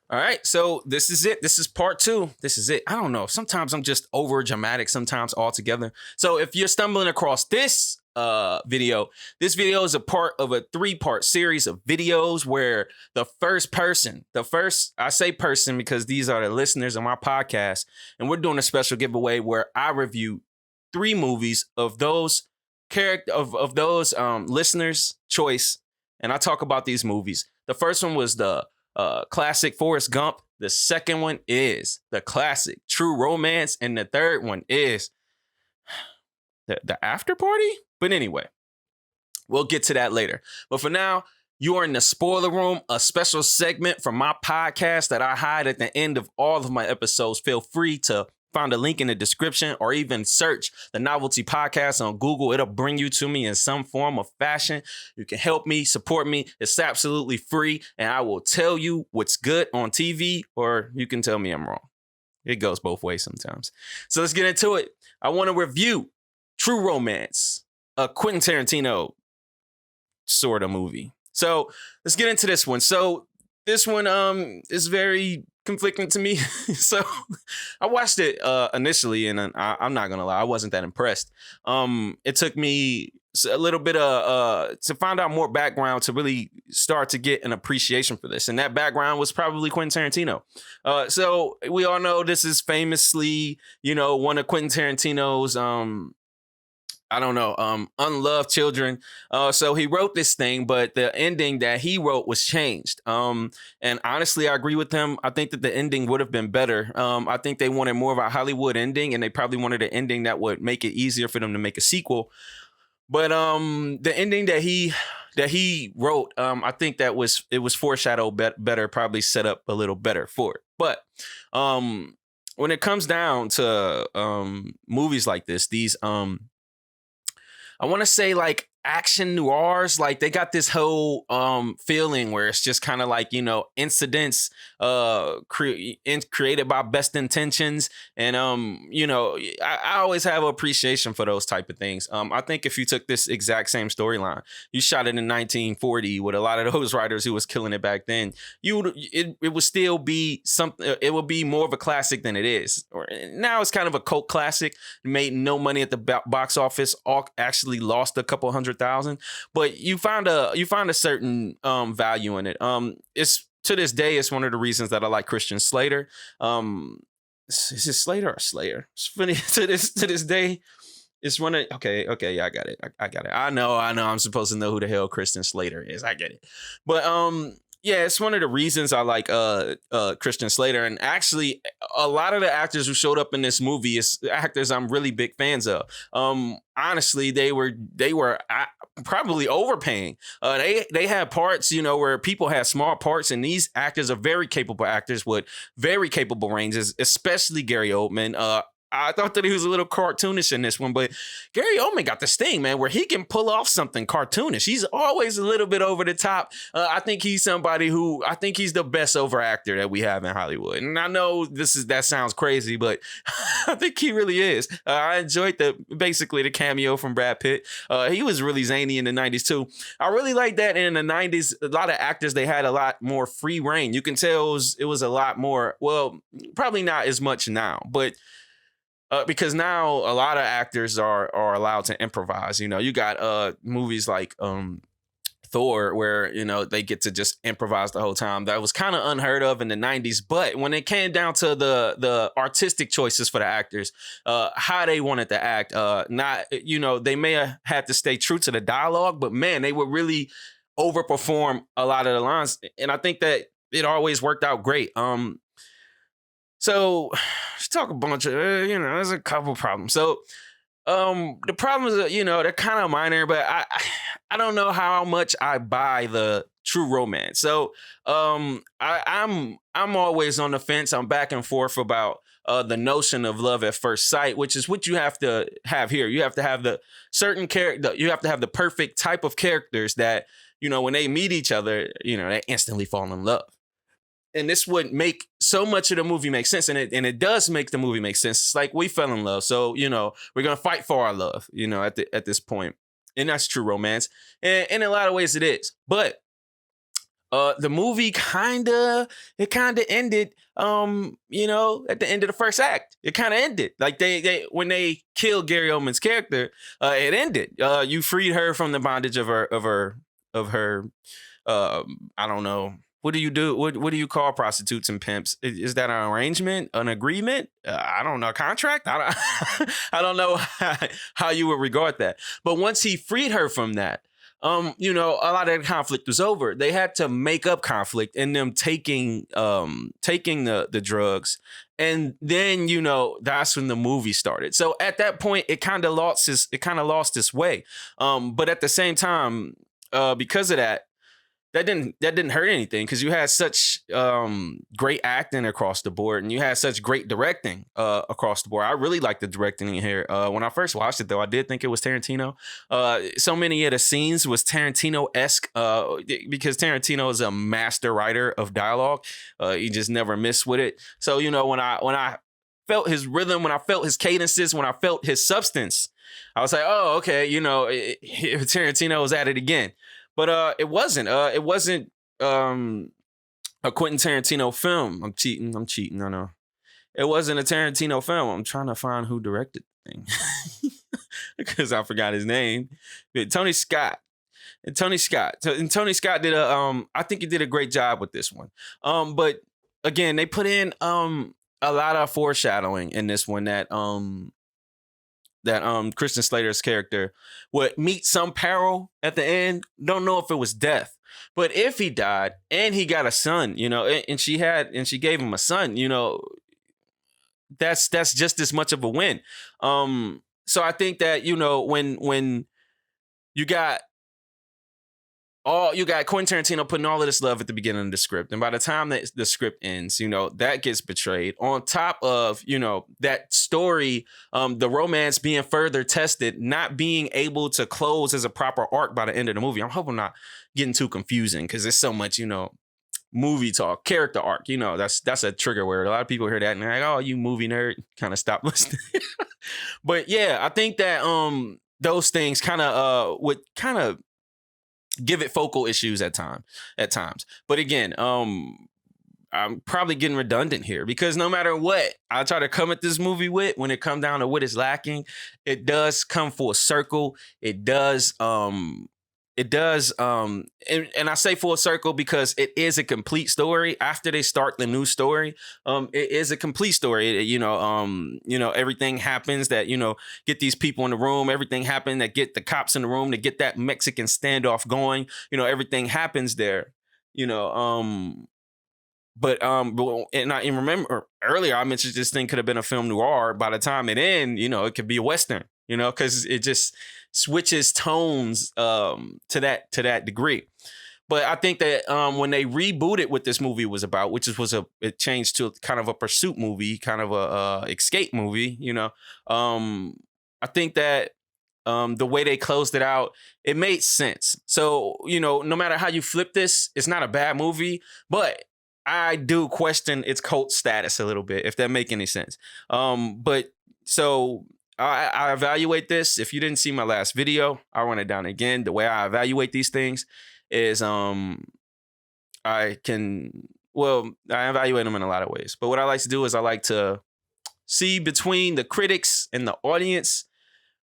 All right, so this is it. This is part two. This is it. I don't know. Sometimes I'm just over dramatic, sometimes altogether. So if you're stumbling across this video is a part of a three-part series of videos where I say person because these are the listeners of my podcast, and we're doing a special giveaway where I review three movies of those listeners' choice, and I talk about these movies. The first one was the classic Forrest Gump. The second one is the classic True Romance. And the third one is the After Party. But anyway, we'll get to that later. But for now, you are in the spoiler room, a special segment from my podcast that I hide at the end of all of my episodes. Feel free to find a link in the description or even search the Novelty Podcast on Google. It'll bring you to me in some form of fashion. You can help me, support me. It's absolutely free. And I will tell you what's good on TV, or you can tell me I'm wrong. It goes both ways sometimes. So let's get into it. I want to review True Romance, a Quentin Tarantino sort of movie. So let's get into this one. So this one is very conflicting to me. So I watched it initially, and I'm not gonna lie, I wasn't that impressed. It took me a little bit to find out more background to really start to get an appreciation for this, and that background was probably Quentin Tarantino. So we all know this is famously, one of Quentin Tarantino's unloved children. So he wrote this thing, but the ending that he wrote was changed. And honestly, I agree with him. I think that the ending would have been better. I think they wanted more of a Hollywood ending, and they probably wanted an ending that would make it easier for them to make a sequel. But the ending that he wrote, I think that it was foreshadowed better, probably set up a little better for it. But when it comes down to movies like this, these I want to say like action noirs, like they got this whole feeling where it's just kind of like, incidents created by best intentions. And I always have appreciation for those type of things. I think if you took this exact same storyline, you shot it in 1940 with a lot of those writers who was killing it back then, it would still be something. It would be more of a classic than it is. Now it's kind of a cult classic. Made no money at the box office. Actually lost a couple $100,000, but you find a certain value in it. It's to this day, it's one of the reasons that I like Christian Slater. Is it Slater or Slayer? It's funny to this day. It's one of yeah, I got it. I got it. I know. I'm supposed to know who the hell Christian Slater is. I get it, but yeah, it's one of the reasons I like Christian Slater. And actually, a lot of the actors who showed up in this movie is actors I'm really big fans of. Honestly, they were probably overpaying. They had parts, where people had small parts, and these actors are very capable actors with very capable ranges, especially Gary Oldman. I thought that he was a little cartoonish in this one, but Gary Oldman got this thing, man, where he can pull off something cartoonish. He's always a little bit over the top. I think he's somebody who, I think he's the best over actor that we have in Hollywood. And I know that sounds crazy, but I think he really is. I enjoyed basically the cameo from Brad Pitt. He was really zany in the 90s too. I really like that in the 90s. A lot of actors, they had a lot more free reign. You can tell it was a lot more, well, probably not as much now, but because now a lot of actors are allowed to improvise. You got movies like Thor, where they get to just improvise the whole time. That was kind of unheard of in the 90s. But when it came down to the artistic choices for the actors, how they wanted to act, they may have had to stay true to the dialogue, but man, they would really overperform a lot of the lines, and I think that it always worked out great. So let's talk a bunch of, there's a couple problems. So the problems, they're kind of minor, but I don't know how much I buy the True Romance. So I'm always on the fence. I'm back and forth about the notion of love at first sight, which is what you have to have here. You have to have the certain character. You have to have the perfect type of characters that, when they meet each other, they instantly fall in love. And this would make so much of the movie make sense. And it does make the movie make sense. It's like we fell in love. So, we're going to fight for our love, at this point. And that's True Romance. And in a lot of ways it is. But The movie kinda ended, at the end of the first act. It kind of ended like they when they killed Gary Oldman's character. It ended. You freed her from the bondage of her. I don't know. What do you do? What do you call prostitutes and pimps? Is that an arrangement, an agreement? I don't know, a contract. I don't, I don't know how you would regard that. But once he freed her from that, a lot of the conflict was over. They had to make up conflict in them taking the drugs. And then, that's when the movie started. So at that point, it kind of lost its way. But at the same time, because of that, that didn't hurt anything, because you had such great acting across the board, and you had such great directing across the board. I really like the directing in here. When I first watched it, though, I did think it was Tarantino. So many of the scenes was Tarantino-esque, because Tarantino is a master writer of dialogue. He just never missed with it. So when I felt his rhythm, when I felt his cadences, when I felt his substance, I was like, oh, okay, Tarantino was at it again. But it wasn't. It wasn't a Quentin Tarantino film. I'm cheating. I know. It wasn't a Tarantino film. I'm trying to find who directed the thing because I forgot his name. But Tony Scott. And Tony Scott did I think he did a great job with this one. But again, they put in a lot of foreshadowing in this one that Christian Slater's character would meet some peril at the end. Don't know if it was death, but if he died and he got a son, and she gave him a son, that's just as much of a win. So I think that, when you got Quentin Tarantino putting all of this love at the beginning of the script, and by the time that the script ends, that gets betrayed. On top of, that story, the romance being further tested, not being able to close as a proper arc by the end of the movie. I'm hoping I'm not getting too confusing, because there's so much, movie talk, character arc. That's a trigger word. A lot of people hear that and they're like, "Oh, you movie nerd," kind of stop listening. But yeah, I think that those things kind of would kind of give it focal issues at times. But again, I'm probably getting redundant here, because no matter what I try to come at this movie with, when it comes down to what is lacking, it does come full circle. It does, and I say full circle because it is a complete story. After they start the new story, it is a complete story. Everything happens that, get these people in the room. Everything happened that get the cops in the room, to get that Mexican standoff going. Everything happens there. And I remember earlier I mentioned this thing could have been a film noir. By the time it ends, it could be a Western, because it just switches tones to that degree. But I think that when they rebooted what this movie was about, it changed to kind of a pursuit movie, kind of a escape movie, I think that the way they closed it out, it made sense. So, no matter how you flip this, it's not a bad movie, but I do question its cult status a little bit, if that make any sense. But so I evaluate this. If you didn't see my last video, I'll run it down again. The way I evaluate these things is I evaluate them in a lot of ways. But what I like to do is I like to see between the critics and the audience,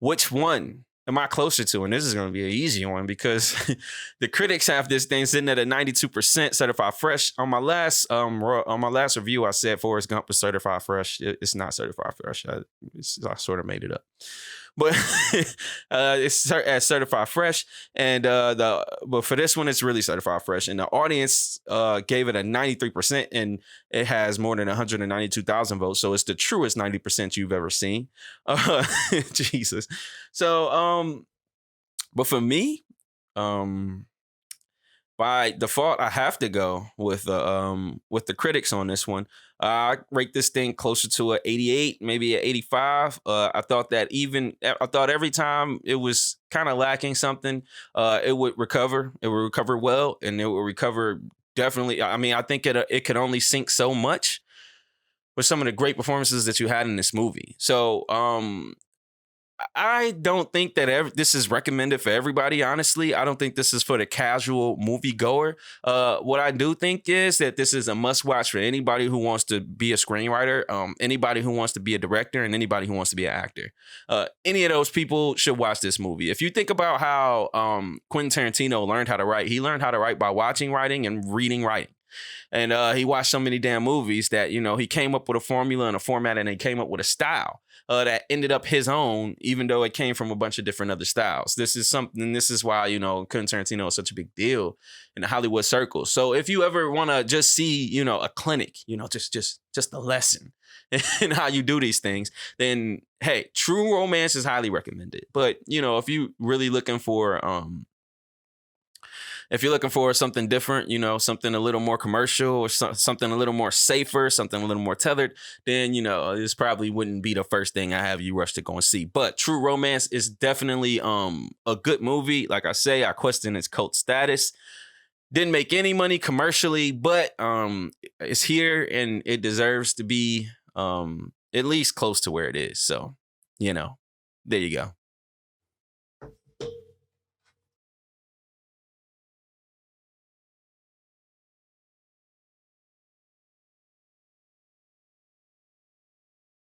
which one am I closer to? And this is going to be an easy one, because the critics have this thing sitting at a 92% certified fresh. On my last review, I said Forrest Gump was certified fresh. It's not certified fresh. I sort of made it up, but it's at certified fresh. And but for this one, it's really certified fresh. And the audience gave it a 93%, and it has more than 192,000 votes. So it's the truest 90% you've ever seen. Jesus. So, but for me, by default, I have to go with the critics on this one. I rate this thing closer to an 88, maybe an 85. I thought every time it was kind of lacking something, it would recover. It would recover well, and it would recover definitely. I mean, I think it could only sink so much with some of the great performances that you had in this movie. So, I don't think that this is recommended for everybody. Honestly, I don't think this is for the casual moviegoer. What I do think is that this is a must-watch for anybody who wants to be a screenwriter, anybody who wants to be a director, and anybody who wants to be an actor. Any of those people should watch this movie. If you think about how Quentin Tarantino learned how to write, he learned how to write by watching writing and reading writing. And he watched so many damn movies that, he came up with a formula and a format, and he came up with a style that ended up his own, even though it came from a bunch of different other styles. This is something, this is why, Quentin Tarantino is such a big deal in the Hollywood circle. So if you ever want to just see, a clinic, just a lesson in how you do these things, then hey, True Romance is highly recommended. But, if you really looking for, if you're looking for something different, something a little more commercial or something a little more safer, something a little more tethered, then, this probably wouldn't be the first thing I have you rush to go and see. But True Romance is definitely a good movie. Like I say, I question its cult status. Didn't make any money commercially, but it's here and it deserves to be at least close to where it is. So, there you go.